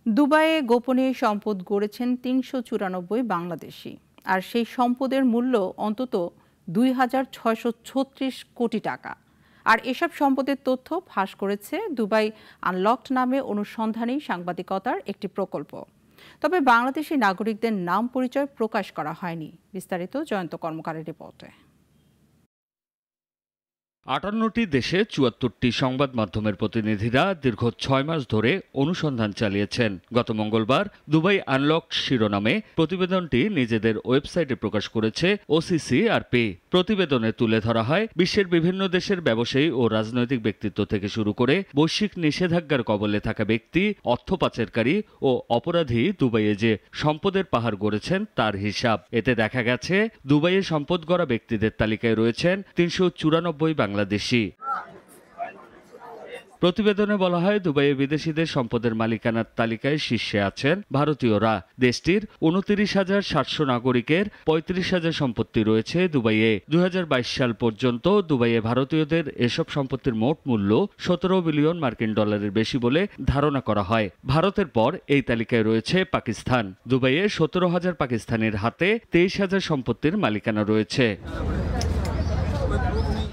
দুবাইয়ে গোপনে সম্পদ গড়েছেন ৩৯৪ বাংলাদেশি, আর সেই সম্পদের মূল্য অন্তত ২,৬৩৬ কোটি টাকা। আর এসব সম্পদের তথ্য ফাঁস করেছে দুবাই আনলকড নামে অনুসন্ধানী সাংবাদিকতার একটি প্রকল্প। তবে বাংলাদেশি নাগরিকদের নাম পরিচয় প্রকাশ করা হয়নি। বিস্তারিত জয়ন্ত কর্মকারের রিপোর্টে। ৫৮টি দেশে ৭৪টি সংবাদ মাধ্যমের প্রতিনিধিরা দীর্ঘ ৬ মাস ধরে অনুসন্ধান চালিয়েছেন। গত মঙ্গলবার দুবাই আনলকড শিরোনামে প্রতিবেদনটি নিজেদের ওয়েবসাইটে প্রকাশ করেছে ওসিসিআরপি। প্রতিবেদনে তুলে ধরা হয় বিশ্বের বিভিন্ন দেশের ব্যবসায়ী ও রাজনৈতিক ব্যক্তিত্ব থেকে শুরু করে বৈশ্বিক নিষেধাজ্ঞার কবলে থাকা ব্যক্তি, অর্থ পাচারকারী ও অপরাধী দুবাইয়ে যে সম্পদের পাহাড় গড়েছেন তার হিসাব। এতে দেখা গেছে দুবাইয়ে সম্পদ গড়া ব্যক্তিদের তালিকায় রয়েছেন ৩৯৪ বাংলাদেশি। প্রতিবেদনে বলা হয়, দুবাইয়ে বিদেশিদের সম্পদের মালিকানার তালিকায় শীর্ষে আছেন ভারতীয়রা। দেশটির ২৯,৭০০ নাগরিকের ৩৫,০০০ সম্পত্তি রয়েছে দুবাইয়ে। ২০২২ সাল পর্যন্ত দুবাইয়ে ভারতীয়দের এসব সম্পত্তির মোট মূল্য ১৭ বিলিয়ন মার্কিন ডলারের বেশি বলে ধারণা করা হয়। ভারতের পর এই তালিকায় রয়েছে পাকিস্তান। দুবাইয়ে ১৭,০০০ পাকিস্তানির হাতে ২৩,০০০ সম্পত্তির মালিকানা রয়েছে।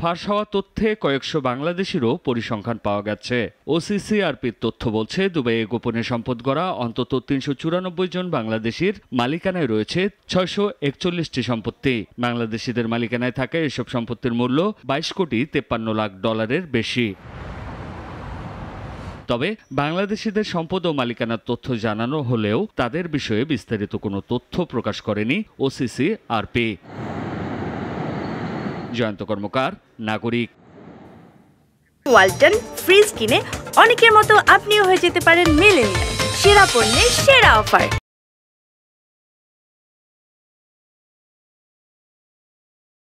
ফাঁস হওয়া তথ্যে কয়েকশো বাংলাদেশিরও পরিসংখ্যান পাওয়া গেছে। ওসিসিআরপির তথ্য বলছে, দুবাইয়ে গোপনে সম্পদ গড়া অন্তত ৩৯৪ জন বাংলাদেশির মালিকানায় রয়েছে ৬৪১টি সম্পত্তি। বাংলাদেশিদের মালিকানায় থাকা এসব সম্পত্তির মূল্য ২২ কোটি ৫৩ লাখ ডলারের বেশি। তবে বাংলাদেশিদের সম্পদ ও মালিকানার তথ্য জানানো হলেও তাদের বিষয়ে বিস্তারিত কোনো তথ্য প্রকাশ করেনি ওসিসিআরপি। জয়ন্ত কর্মকার, নাগরিক। ওয়ালটন ফ্রিজ কিনে অনেকের মতো আপনিও হয়ে যেতে পারেন মিলেনিয়াল। সেরা পণ্যের সেরা অফার।